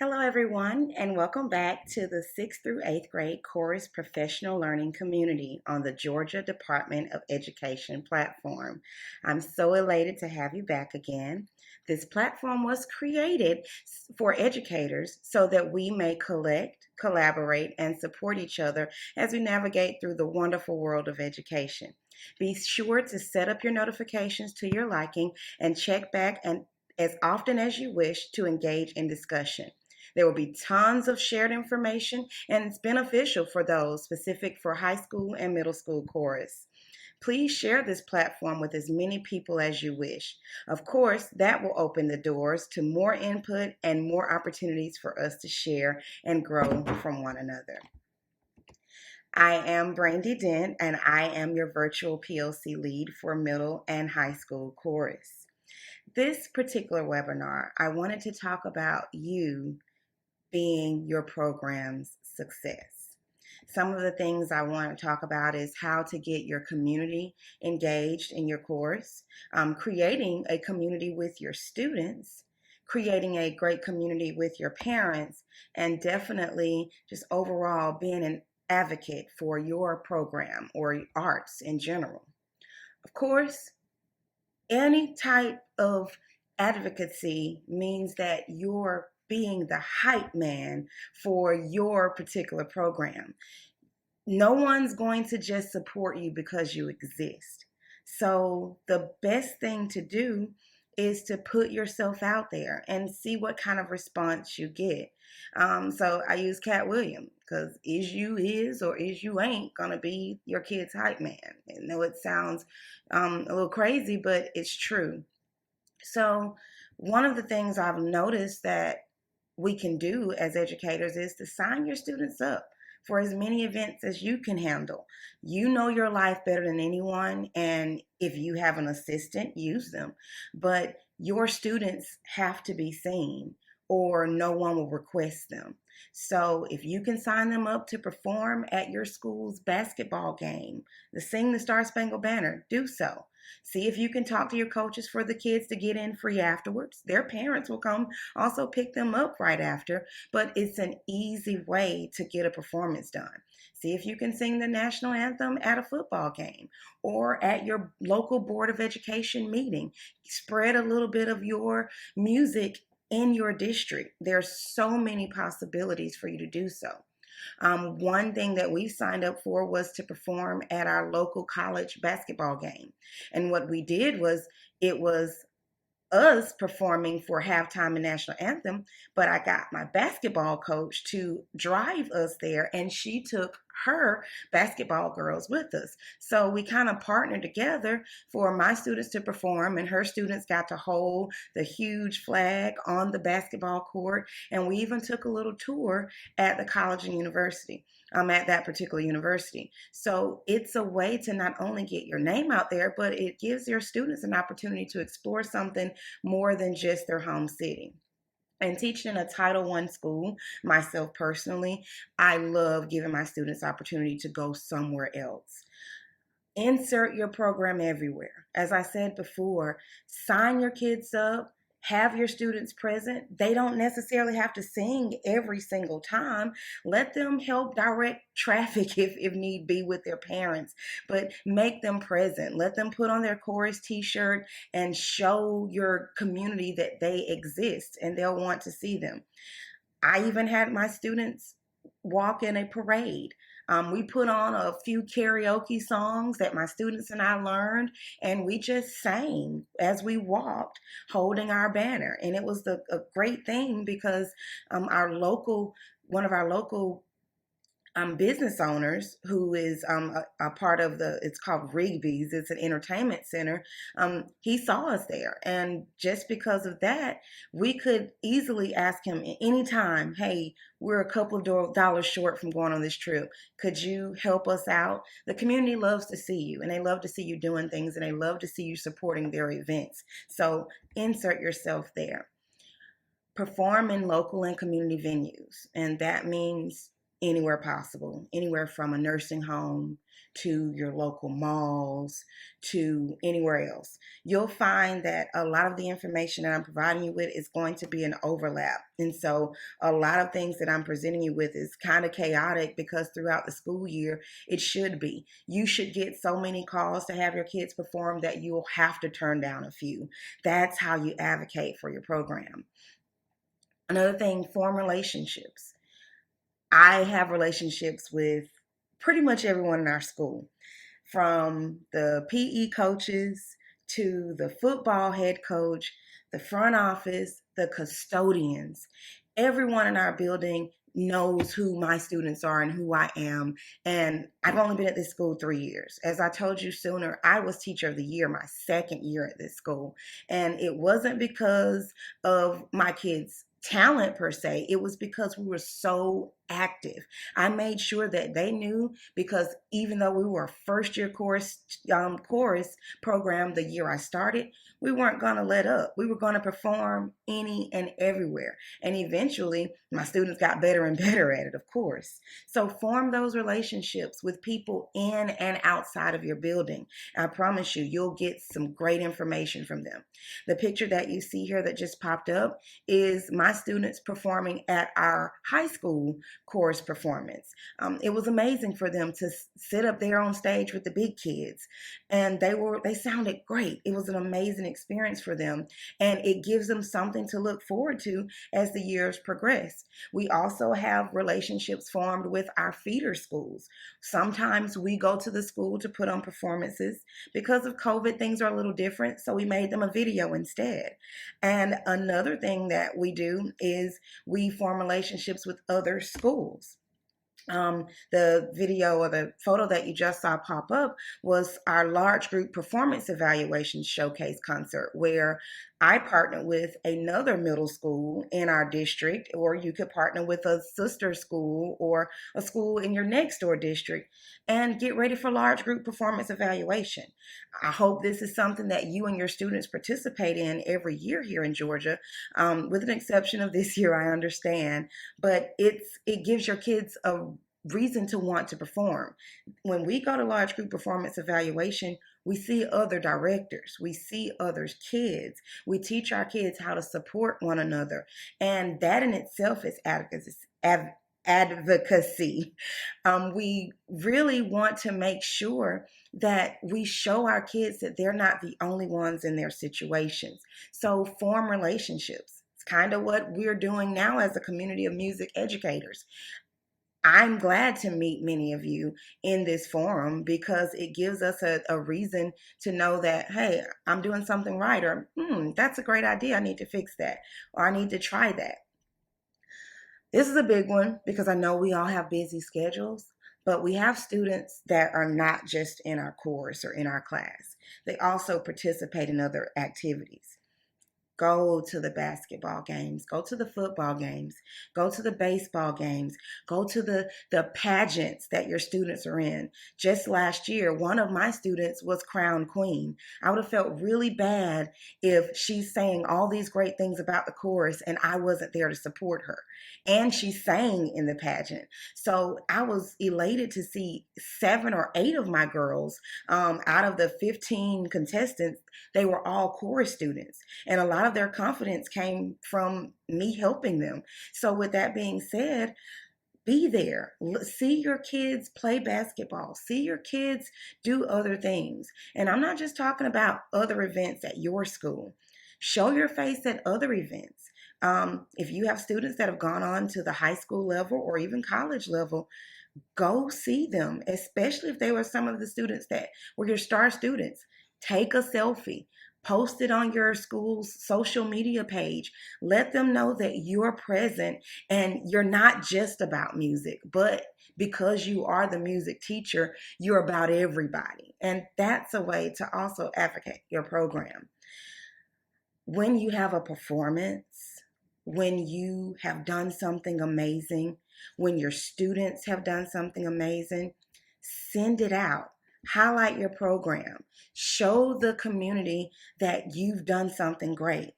Hello, everyone, and welcome back to the 6th through 8th grade Chorus Professional Learning Community on the Georgia Department of Education platform. I'm so elated to have you back again. This platform was created for educators so that we may collect, collaborate, and support each other as we navigate through the wonderful world of education. Be sure to set up your notifications to your liking and check back and as often as you wish to engage in discussion. There will be tons of shared information, and it's beneficial for those specific for high school and middle school chorus. Please share this platform with as many people as you wish. Of course, that will open the doors to more input and more opportunities for us to share and grow from one another. I am Brandy Dent, and I am your virtual PLC lead for middle and high school chorus. This particular webinar, I wanted to talk about you being your program's success. Some of the things I want to talk about is how to get your community engaged in your course, creating a community with your students, creating a great community with your parents, and definitely just overall being an advocate for your program or arts in general. Of course, any type of advocacy means that you're being the hype man for your particular program. No one's going to just support you because you exist. So the best thing to do is to put yourself out there and see what kind of response you get. So I use Cat Williams because is you is or is you ain't gonna be your kid's hype man. I know it sounds a little crazy, but it's true. So one of the things I've noticed that we can do as educators is to sign your students up for as many events as you can handle. You know your life better than anyone, and if you have an assistant, use them. But your students have to be seen, or no one will request them. So if you can sign them up to perform at your school's basketball game, to sing the Star Spangled Banner, do so. See if you can talk to your coaches for the kids to get in free afterwards. Their parents will come also pick them up right after, but it's an easy way to get a performance done. See if you can sing the national anthem at a football game or at your local Board of Education meeting. Spread a little bit of your music in your district. There's so many possibilities for you to do so. One thing that we signed up for was to perform at our local college basketball game. And what we did was it was us performing for halftime and national anthem, but I got my basketball coach to drive us there, and she took her basketball girls with us. So we kind of partnered together for my students to perform, and her students got to hold the huge flag on the basketball court, and we even took a little tour at the college and university. At that particular university. So it's a way to not only get your name out there, but it gives your students an opportunity to explore something more than just their home city. And teaching in a Title I school, myself personally, I love giving my students opportunity to go somewhere else. Insert your program everywhere. As I said before, sign your kids up, have your students present. They don't necessarily have to sing every single time. Let them help direct traffic if need be with their parents, but make them present. Let them put on their chorus t-shirt and show your community that they exist and they'll want to see them. I even had my students walk in a parade. We put on a few karaoke songs that my students and I learned, and we just sang as we walked, holding our banner. And it was a great thing because one of our local business owners who is a part of it's called Rigby's, it's an entertainment center. He saw us there, and just because of that, we could easily ask him at any time, hey, we're a couple of dollars short from going on this trip. Could you help us out? The community loves to see you, and they love to see you doing things, and they love to see you supporting their events. So insert yourself there. Perform in local and community venues, and that means anywhere possible, anywhere from a nursing home to your local malls to anywhere else. You'll find that a lot of the information that I'm providing you with is going to be an overlap. And so a lot of things that I'm presenting you with is kind of chaotic because throughout the school year, it should be. You should get so many calls to have your kids perform that you'll have to turn down a few. That's how you advocate for your program. Another thing, form relationships. I have relationships with pretty much everyone in our school, from the PE coaches to the football head coach, the front office, the custodians. Everyone in our building knows who my students are and who I am. And I've only been at this school 3 years. As I told you sooner, I was teacher of the year my second year at this school. And it wasn't because of my kids' talent per se, it was because we were so active. I made sure that they knew, because even though we were a first year chorus program the year I started, we weren't going to let up. We were going to perform any and everywhere. And eventually, my students got better and better at it, of course. So form those relationships with people in and outside of your building. I promise you, you'll get some great information from them. The picture that you see here that just popped up is my students performing at our high school chorus performance. It was amazing for them to sit up there on stage with the big kids, and they sounded great. It was an amazing experience for them, and it gives them something to look forward to as the years progress. We also have relationships formed with our feeder schools. Sometimes we go to the school to put on performances. Because of COVID, things are a little different, so we made them a video instead. And another thing that we do is we form relationships with other schools. The video or the photo that you just saw pop up was our large group performance evaluation showcase concert, where I partnered with another middle school in our district, or you could partner with a sister school or a school in your next door district and get ready for large group performance evaluation. I hope this is something that you and your students participate in every year here in Georgia, with an exception of this year, I understand, but it gives your kids a reason to want to perform. When we go to large group performance evaluation, we see other directors, we see other kids, we teach our kids how to support one another, and that in itself is advocacy. We really want to make sure that we show our kids that they're not the only ones in their situations. So form relationships. It's kind of what we're doing now as a community of music educators. I'm glad to meet many of you in this forum because it gives us a reason to know that, hey, I'm doing something right, or that's a great idea. I need to fix that, or I need to try that. This is a big one because I know we all have busy schedules, but we have students that are not just in our course or in our class. They also participate in other activities. Go to the basketball games, go to the football games, go to the baseball games, go to the pageants that your students are in. Just last year, one of my students was crowned queen. I would have felt really bad if she's saying all these great things about the chorus and I wasn't there to support her. And she sang in the pageant. So I was elated to see 7 or 8 of my girls, out of the 15 contestants, they were all chorus students. And a lot of their confidence came from me helping them. So with that being said, be there. See your kids play basketball. See your kids do other things. And I'm not just talking about other events at your school. Show your face at other events. If you have students that have gone on to the high school level or even college level, go see them, especially if they were some of the students that were your star students. Take a selfie, post it on your school's social media page. Let them know that you're present and you're not just about music, but because you are the music teacher, you're about everybody. And that's a way to also advocate your program. When you have a performance, when you have done something amazing, when your students have done something amazing, send it out. Highlight your program. Show the community that you've done something great.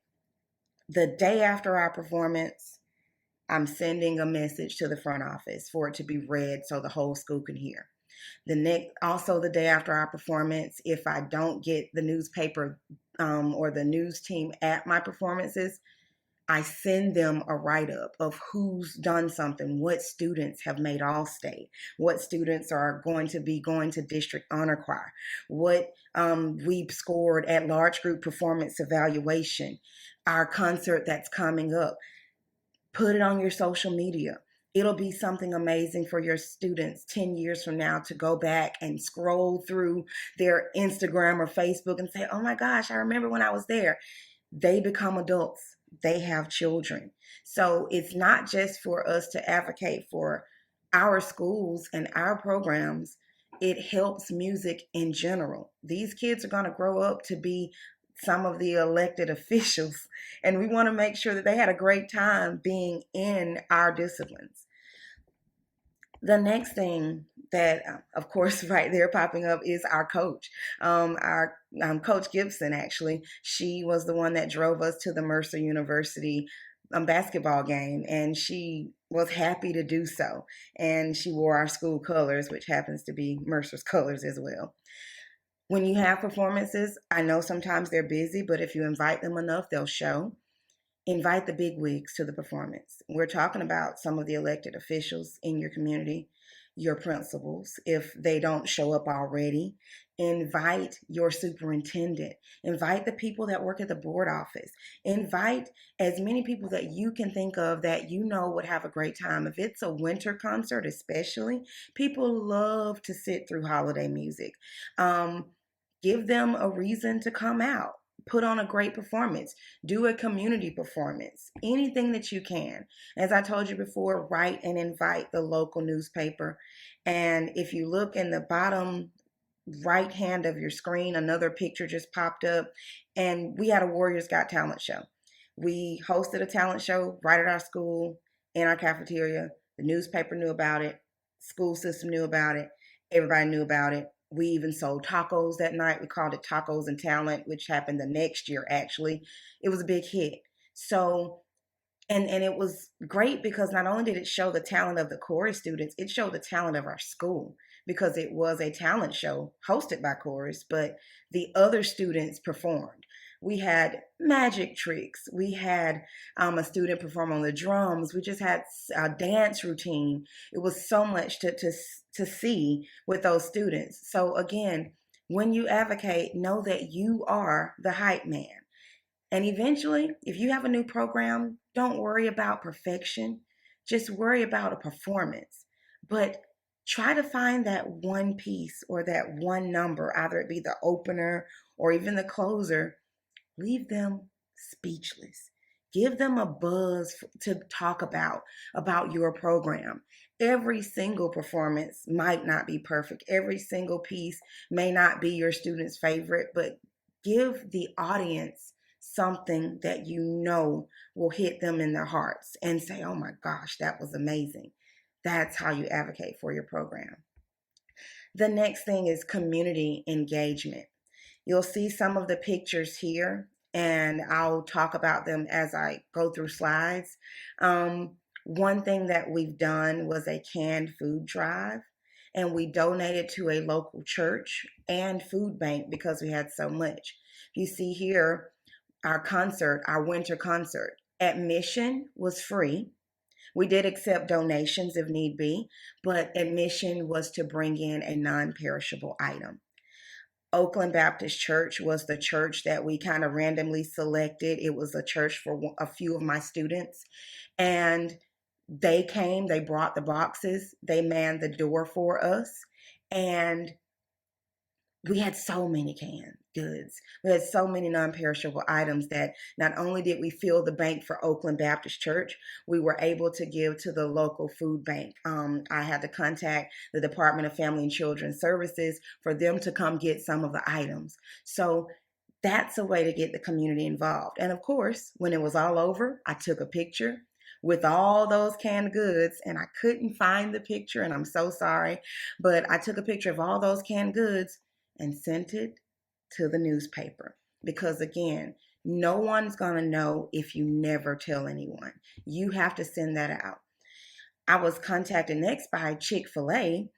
The day after our performance, I'm sending a message to the front office for it to be read so the whole school can hear. Also the day after our performance, if I don't get the newspaper or the news team at my performances, I send them a write-up of who's done something, what students have made all state, what students are going to be going to district honor choir, what we've scored at large group performance evaluation, our concert that's coming up. Put it on your social media. It'll be something amazing for your students 10 years from now to go back and scroll through their Instagram or Facebook and say, oh my gosh, I remember when I was there. They become adults, they have children. So it's not just for us to advocate for our schools and our programs, it helps music in general. These kids are going to grow up to be some of the elected officials, and we want to make sure that they had a great time being in our disciplines. The next thing that, of course, right there popping up is our coach. Our Coach Gibson, actually, she was the one that drove us to the Mercer University basketball game, and she was happy to do so. And she wore our school colors, which happens to be Mercer's colors as well. When you have performances, I know sometimes they're busy, but if you invite them enough, they'll show. Invite the big wigs to the performance. We're talking about some of the elected officials in your community, your principals, if they don't show up already. Invite your superintendent. Invite the people that work at the board office. Invite as many people that you can think of that you know would have a great time. If it's a winter concert, especially, people love to sit through holiday music. Give them a reason to come out. Put on a great performance. Do a community performance. Anything that you can. As I told you before, write and invite the local newspaper. And if you look in the bottom right hand of your screen, another picture just popped up. And we had a Warriors Got Talent show. We hosted a talent show right at our school, in our cafeteria. The newspaper knew about it. School system knew about it. Everybody knew about it. We even sold tacos that night. We called it Tacos and Talent, which happened the next year, actually. It was a big hit. So, and it was great because not only did it show the talent of the chorus students, it showed the talent of our school because it was a talent show hosted by chorus, but the other students performed. We had magic tricks. We had a student perform on the drums. We just had a dance routine. It was so much to see with those students. So again, when you advocate, know that you are the hype man. And eventually, if you have a new program, don't worry about perfection. Just worry about a performance. But try to find that one piece or that one number, either it be the opener or even the closer. Leave them speechless. Give them a buzz to talk about your program. Every single performance might not be perfect. Every single piece may not be your student's favorite, but give the audience something that you know will hit them in their hearts and say, oh my gosh, that was amazing. That's how you advocate for your program. The next thing is community engagement. You'll see some of the pictures here, and I'll talk about them as I go through slides. One thing that we've done was a canned food drive, and we donated to a local church and food bank because we had so much. You see here our concert, our winter concert. Admission was free. We did accept donations if need be, but admission was to bring in a non-perishable item. Oakland Baptist Church was the church that we kind of randomly selected. It was a church for a few of my students. And they came, they brought the boxes, they manned the door for us. And we had so many canned goods. We had so many non-perishable items that not only did we fill the bank for Oakland Baptist Church, we were able to give to the local food bank. I had to contact the Department of Family and Children Services for them to come get some of the items. So that's a way to get the community involved. And of course, when it was all over, I took a picture with all those canned goods, and I couldn't find the picture, and I'm so sorry, but I took a picture of all those canned goods and sent it to the newspaper. Because again, No one's going to know if you never tell anyone. You have to send that out. I was contacted next by Chick-fil-A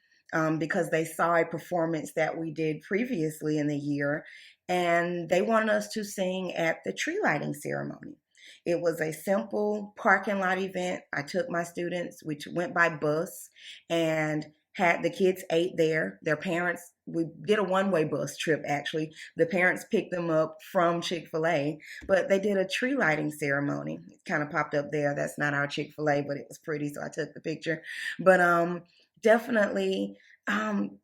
because they saw a performance that we did previously in the year, and they wanted us to sing at the tree lighting ceremony. It was a simple parking lot event. I took my students, we went by bus, and had the kids ate there. Their parents, we did a one-way bus trip actually. The parents picked them up from Chick-fil-A, but they did a tree lighting ceremony. It kind of popped up there. That's not our Chick-fil-A, but it was pretty, so I took the picture. But definitely, um,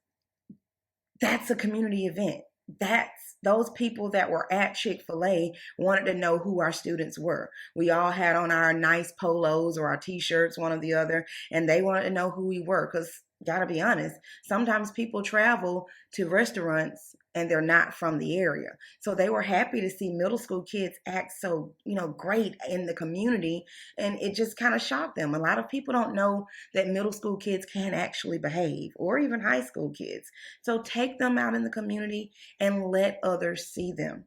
that's a community event. That's those people that were at Chick-fil-A wanted to know who our students were. We all had on our nice polos or our t-shirts, one or the other, and they wanted to know who we were because, gotta be honest, sometimes people travel to restaurants and they're not from the area. So they were happy to see middle school kids act so, great in the community, and it just kind of shocked them. A lot of people don't know that middle school kids can actually behave, or even high school kids. So take them out in the community and let others see them.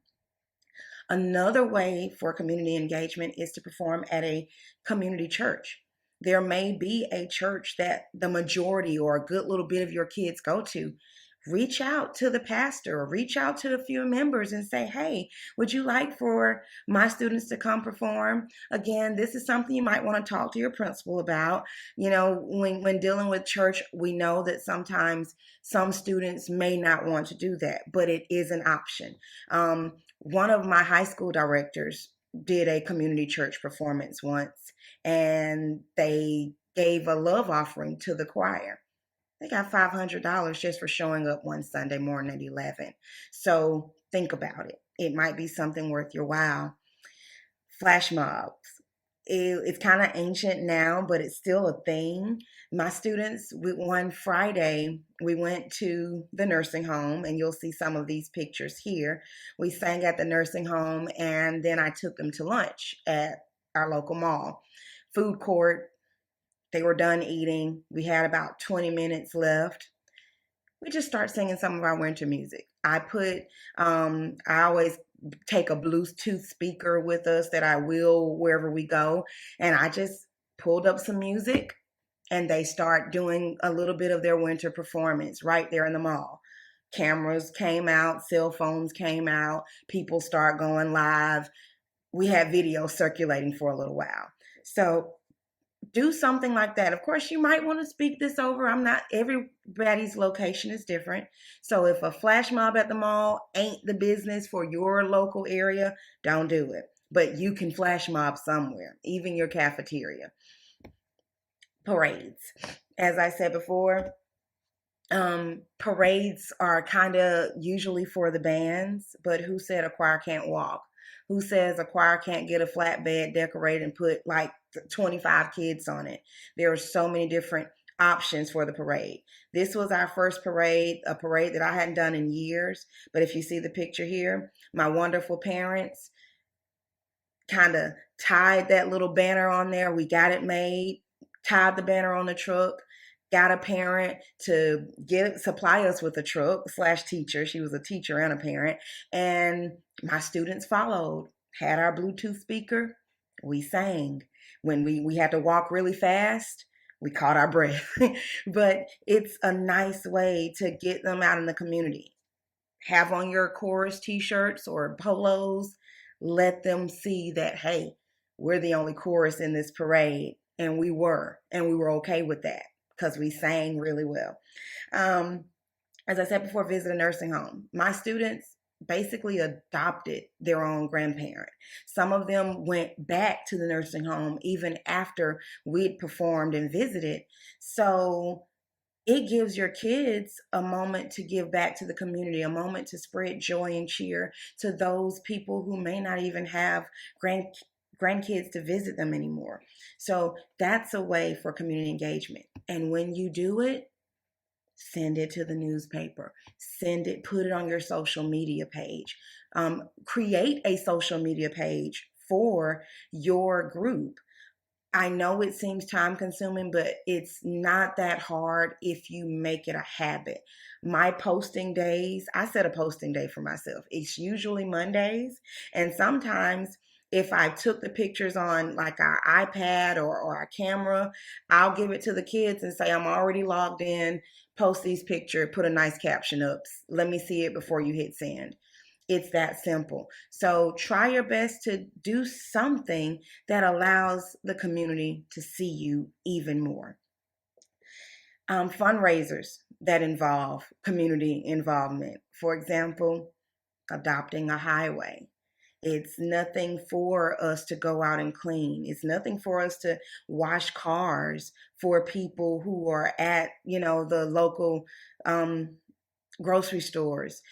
Another way for community engagement is to perform at a community church. There may be a church that the majority or a good little bit of your kids go to. Reach out to the pastor or reach out to the few members and say, hey, would you like for my students to come perform? Again, this is something you might want to talk to your principal about. When dealing with church, we know that sometimes some students may not want to do that, but it is an option. One of my high school directors did a community church performance once, and they gave a love offering to the choir. They got $500 just for showing up one Sunday morning at 11. So think about it. It might be something worth your while. Flash mobs. It's kind of ancient now, but it's still a thing. My students, one Friday, we went to the nursing home, and you'll see some of these pictures here. We sang at the nursing home, and then I took them to lunch at our local mall. Food court, they were done eating. We had about 20 minutes left. We just start singing some of our winter music. I always take a Bluetooth speaker with us that I will wherever we go. And I just pulled up some music, and they start doing a little bit of their winter performance right there in the mall. Cameras came out, cell phones came out, people start going live. We had video circulating for a little while. So do something like that. Of course, you might want to speak this over. Everybody's location is different. So if a flash mob at the mall ain't the business for your local area, don't do it. But you can flash mob somewhere, even your cafeteria. Parades. As I said before, parades are kind of usually for the bands, but who said a choir can't walk? Who says a choir can't get a flatbed decorated and put like 25 kids on it? There are so many different options for the parade. This was our first parade, a parade that I hadn't done in years. But if you see the picture here, my wonderful parents kind of tied that little banner on there. We got it made, tied the banner on the truck, got a parent to supply us with a truck / teacher. She was a teacher and a parent. And my students followed, had our Bluetooth speaker. We sang. When we had to walk really fast, we caught our breath. But it's a nice way to get them out in the community. Have on your chorus t-shirts or polos. Let them see that, hey, we're the only chorus in this parade. And we were okay with that because we sang really well. As I said before, visit a nursing home. My students basically adopted their own grandparent. Some of them went back to the nursing home even after we'd performed and visited. So it gives your kids a moment to give back to the community, a moment to spread joy and cheer to those people who may not even have grandkids to visit them anymore. So that's a way for community engagement. And when you do it, send it to the newspaper, put it on your social media page, create a social media page for your group. I know it seems time consuming, but it's not that hard if you make it a habit. My posting days, I set a posting day for myself. It's usually Mondays. And sometimes if I took the pictures on like our iPad or our camera, I'll give it to the kids and say, I'm already logged in, post these pictures, put a nice caption up. Let me see it before you hit send. It's that simple. So try your best to do something that allows the community to see you even more. Fundraisers that involve community involvement. For example, adopting a highway. It's nothing for us to go out and clean. It's nothing for us to wash cars for people who are at, the local grocery stores.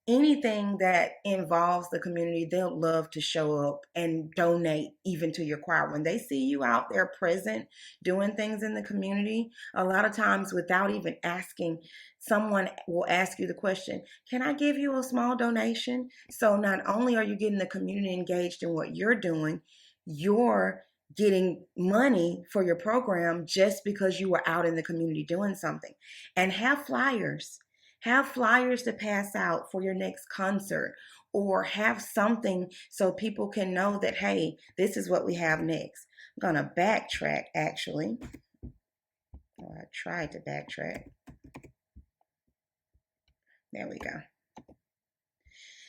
Anything that involves the community, they'll love to show up and donate even to your choir. When they see you out there present, doing things in the community, a lot of times without even asking, someone will ask you the question, can I give you a small donation? So not only are you getting the community engaged in what you're doing, you're getting money for your program just because you were out in the community doing something. And have flyers to pass out for your next concert, or have something so people can know that, hey, this is what we have next. I'm going to backtrack actually. I tried to backtrack. There we go.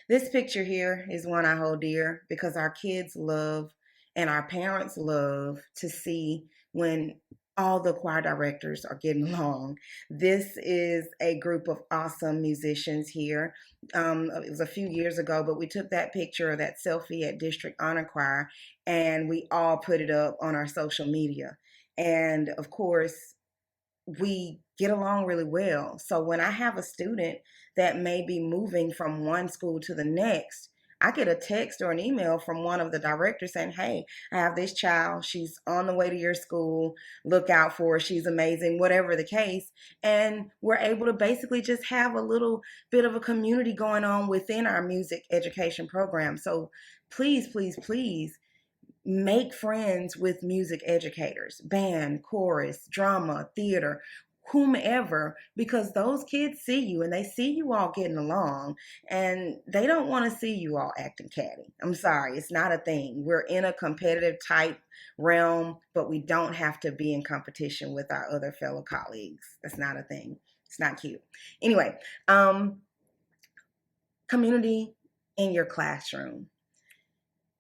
This picture here is one I hold dear because our kids love and our parents love to see when all the choir directors are getting along. This is a group of awesome musicians here. It was a few years ago, but we took that picture, that selfie at District Honor Choir, and we all put it up on our social media. And of course, we get along really well. So when I have a student that may be moving from one school to the next, I get a text or an email from one of the directors saying, hey, I have this child. She's on the way to your school. Look out for her. She's amazing, whatever the case. And we're able to basically just have a little bit of a community going on within our music education program. So please, please, please make friends with music educators, band, chorus, drama, theater, whomever, because those kids see you and they see you all getting along and they don't want to see you all acting catty. I'm sorry, it's not a thing. We're in a competitive type realm, but we don't have to be in competition with our other fellow colleagues. That's not a thing. It's not cute. Anyway, community in your classroom.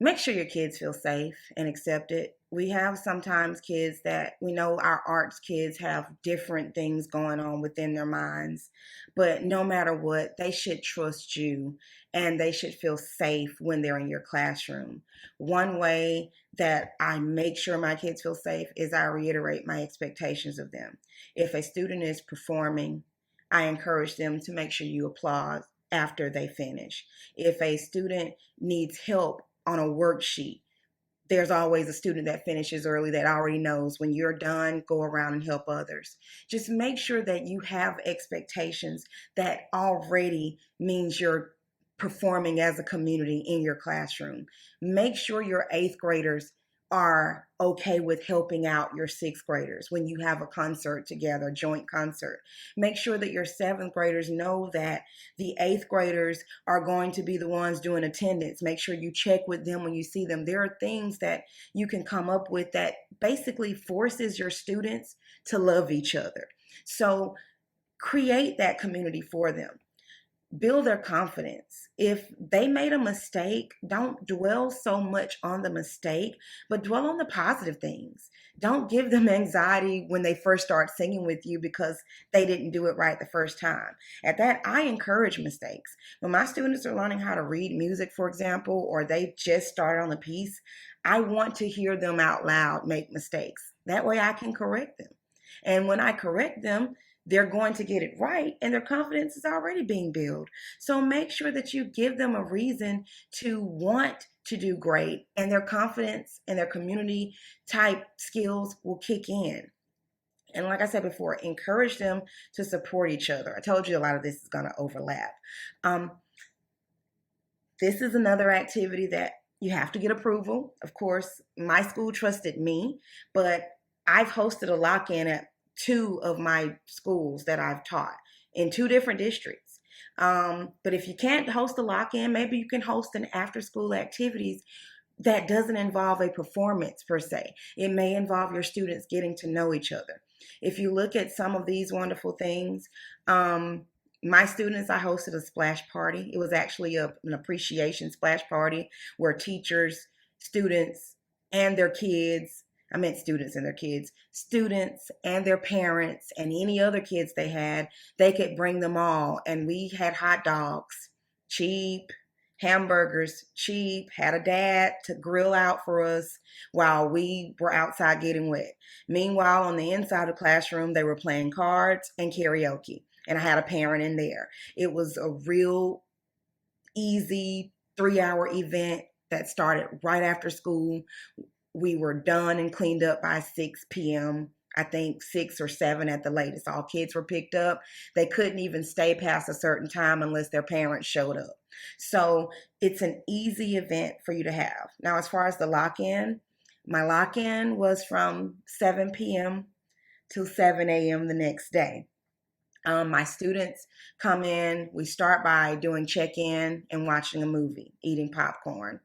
Make sure your kids feel safe and accepted. We have sometimes kids that we know our arts kids have different things going on within their minds, but no matter what, they should trust you and they should feel safe when they're in your classroom. One way that I make sure my kids feel safe is I reiterate my expectations of them. If a student is performing, I encourage them to make sure you applaud after they finish. If a student needs help on a worksheet, there's always a student that finishes early that already knows when you're done, go around and help others. Just make sure that you have expectations that already means you're performing as a community in your classroom. Make sure your eighth graders are okay with helping out your sixth graders when you have a concert together, a joint concert. Make sure that your seventh graders know that the eighth graders are going to be the ones doing attendance. Make sure you check with them when you see them. There are things that you can come up with that basically forces your students to love each other. So create that community for them. Build their confidence. If they made a mistake, don't dwell so much on the mistake, but dwell on the positive things. Don't give them anxiety when they first start singing with you because they didn't do it right the first time. At that, I encourage mistakes. When my students are learning how to read music, for example, or they just started on the piece, I want to hear them out loud make mistakes. That way I can correct them. And when I correct them, they're going to get it right and their confidence is already being built. So make sure that you give them a reason to want to do great and their confidence and their community type skills will kick in. And like I said before, encourage them to support each other. I told you a lot of this is going to overlap. This is another activity that you have to get approval. Of course, my school trusted me, but I've hosted a lock-in at two of my schools that I've taught. in 2 different districts. But if you can't host a lock-in, maybe you can host an after-school activities that doesn't involve a performance per se. It may involve your students getting to know each other. If you look at some of these wonderful things, my students, I hosted a splash party. It was actually an appreciation splash party where teachers, students, and their kids, I meant students and their kids, students and their parents, and any other kids they had, they could bring them all. And we had hot dogs, cheap, hamburgers, cheap, had a dad to grill out for us while we were outside getting wet. Meanwhile, on the inside of the classroom, they were playing cards and karaoke, and I had a parent in there. It was a real easy 3 hour event that started right after school. We were done and cleaned up by 6 p.m. I think 6 or 7 at the latest. All kids were picked up. They couldn't even stay past a certain time unless their parents showed up. So it's an easy event for you to have. Now, as far as the lock-in, my lock-in was from 7 p.m. till 7 a.m. the next day. My students come in, we start by doing check-in and watching a movie, eating popcorn.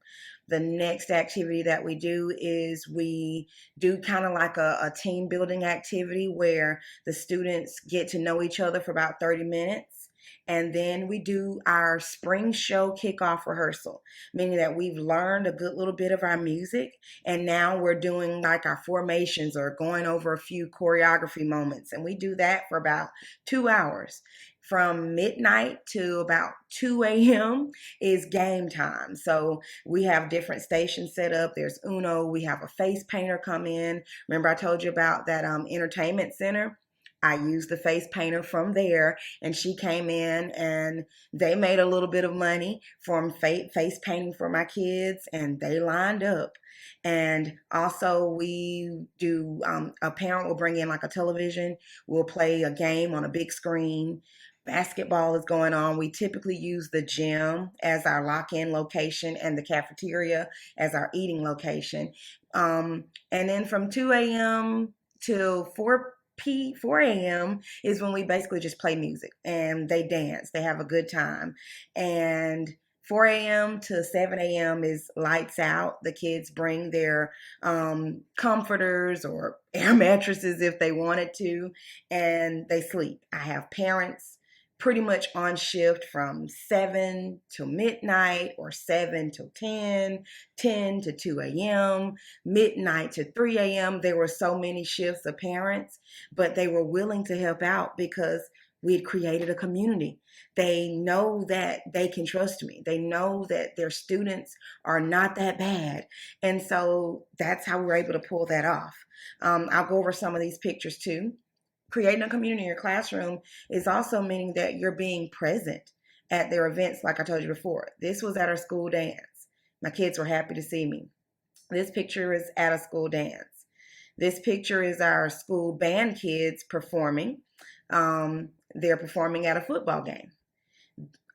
The next activity that we do is we do kind of like a team building activity where the students get to know each other for about 30 minutes. And then we do our spring show kickoff rehearsal, meaning that we've learned a good little bit of our music. And now we're doing like our formations or going over a few choreography moments. And we do that for about 2 hours. From midnight to about 2 a.m. is game time. So we have different stations set up. There's Uno. We have a face painter come in. Remember I told you about that entertainment center? I used the face painter from there, and she came in and they made a little bit of money from face painting for my kids, and they lined up. And also we do, a parent will bring in like a television. We'll play a game on a big screen. Basketball is going on. We typically use the gym as our lock-in location and the cafeteria as our eating location. And then from 2 a.m. till 4 a.m. is when we basically just play music and they dance. They have a good time. And 4 a.m. to 7 a.m. is lights out. The kids bring their comforters or air mattresses if they wanted to, and they sleep. I have parents pretty much on shift from 7 to midnight or 7 to 10, 10 to 2 a.m., midnight to 3 a.m. There were so many shifts of parents, but they were willing to help out because we had created a community. They know that they can trust me. They know that their students are not that bad. And so that's how we're able to pull that off. I'll go over some of these pictures too. Creating a community in your classroom is also meaning that you're being present at their events, like I told you before. This was at our school dance. My kids were happy to see me. This picture is at a school dance. This picture is our school band kids performing. They're performing at a football game.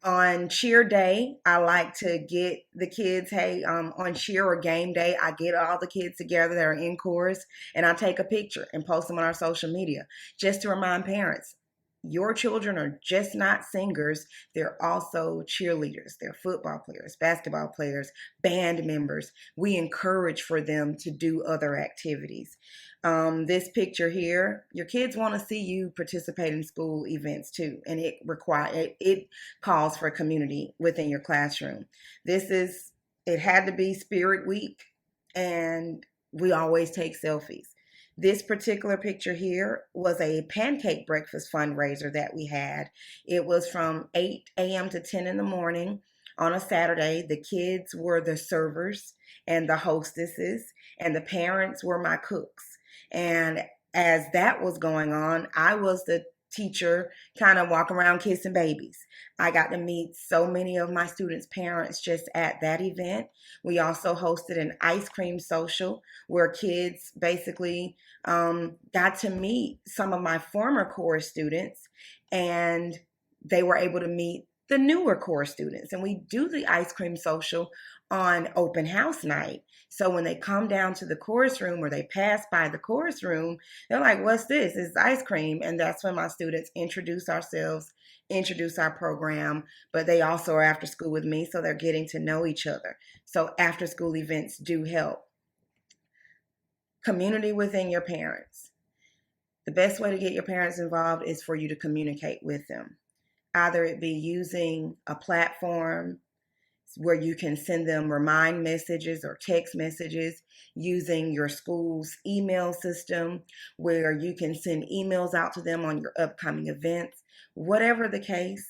On cheer day, I like to get the kids, hey, on cheer or game day, I get all the kids together that are in chorus and I take a picture and post them on our social media just to remind parents, your children are just not singers. They're also cheerleaders. They're football players, basketball players, band members. We encourage for them to do other activities. This picture here, your kids want to see you participate in school events too, and it calls for community within your classroom. It had to be Spirit Week, and we always take selfies. This particular picture here was a pancake breakfast fundraiser that we had. It was from 8 a.m. to 10 in the morning on a Saturday. The kids were the servers and the hostesses, and the parents were my cooks. And as that was going on, I was the teacher kind of walk around kissing babies. I got to meet so many of my students' parents just at that event. We also hosted an ice cream social where kids basically got to meet some of my former core students, and they were able to meet the newer core students. And we do the ice cream social on open house night. So when they come down to the chorus room or they pass by the chorus room, they're like, what's this? It's ice cream. And that's when my students introduce ourselves, introduce our program, but they also are after school with me, so they're getting to know each other. So after school events do help. Community within your parents. The best way to get your parents involved is for you to communicate with them. Either it be using a platform where you can send them remind messages or text messages, using your school's email system where you can send emails out to them on your upcoming events. Whatever the case,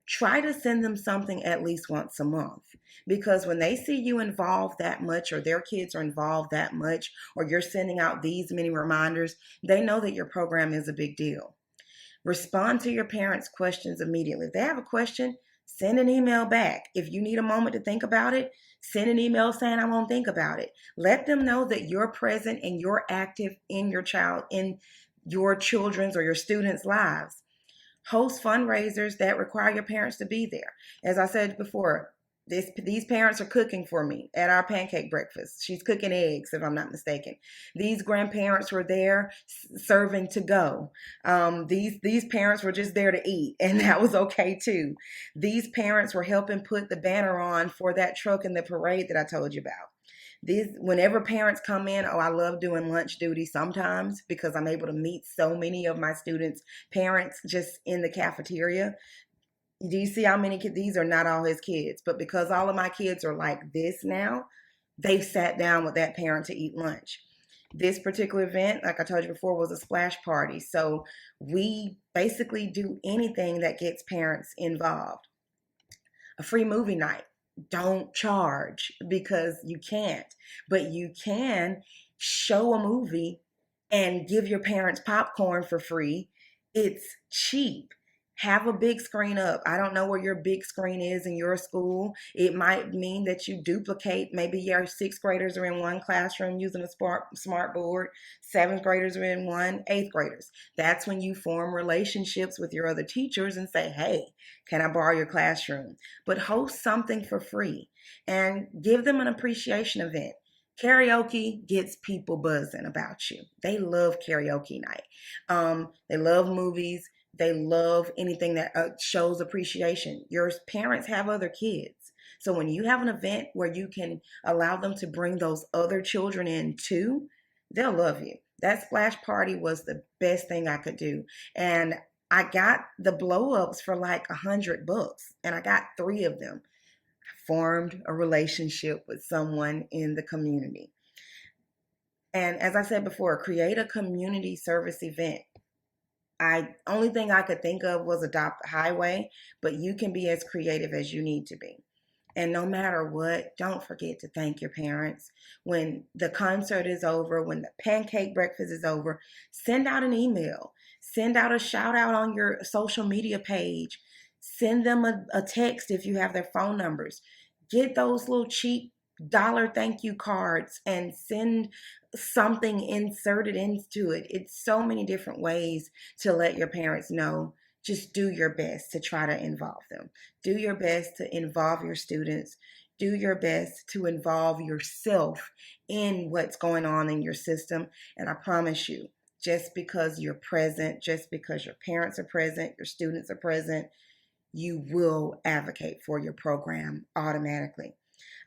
try to send them something at least once a month, because when they see you involved that much, or their kids are involved that much, or you're sending out these many reminders, they know that your program is a big deal. Respond to your parents' questions immediately. If they have a question, send an email back. If you need a moment to think about it, send an email saying, I won't think about it. Let them know that you're present and you're active in your children's or your students' lives. Host fundraisers that require your parents to be there. As I said before, these parents are cooking for me at our pancake breakfast. She's cooking eggs, if I'm not mistaken. These grandparents were there serving to go. These parents were just there to eat, and that was okay too. These parents were helping put the banner on for that truck in the parade that I told you about. Whenever parents come in, I love doing lunch duty sometimes because I'm able to meet so many of my students' parents just in the cafeteria. Do you see how many kids? These are not all his kids, but because all of my kids are like this now, they've sat down with that parent to eat lunch. This particular event, like I told you before, was a splash party. So we basically do anything that gets parents involved. A free movie night. Don't charge because you can't, but you can show a movie and give your parents popcorn for free. It's cheap. Have a big screen up. I don't know where your big screen is in your school. It might mean that you duplicate. Maybe your sixth graders are in one classroom using a smart board. Seventh graders are in one, eighth graders. That's when you form relationships with your other teachers and say, hey, can I borrow your classroom? But host something for free and give them an appreciation event. Karaoke gets people buzzing about you. They love karaoke night. They love movies. They love anything that shows appreciation. Your parents have other kids. So when you have an event where you can allow them to bring those other children in too, they'll love you. That splash party was the best thing I could do. And I got the blow-ups for like $100, and I got 3 of them. I formed a relationship with someone in the community. And as I said before, create a community service event. Only thing I could think of was Adopt a Highway, but you can be as creative as you need to be. And no matter what, don't forget to thank your parents. When the concert is over, when the pancake breakfast is over, send out an email. Send out a shout out on your social media page. Send them a text if you have their phone numbers. Get those little cheap dollar thank you cards and send something inserted into it. It's so many different ways to let your parents know. Just do your best to try to involve them. Do your best to involve your students. Do your best to involve yourself in what's going on in your system. And I promise you, just because you're present, just because your parents are present, your students are present, you will advocate for your program automatically.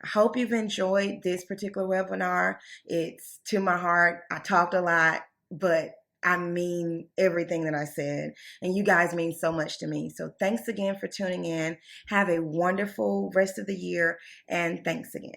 I hope you've enjoyed this particular webinar. It's to my heart. I talked a lot, but I mean everything that I said, and you guys mean so much to me. So thanks again for tuning in. Have a wonderful rest of the year, and thanks again.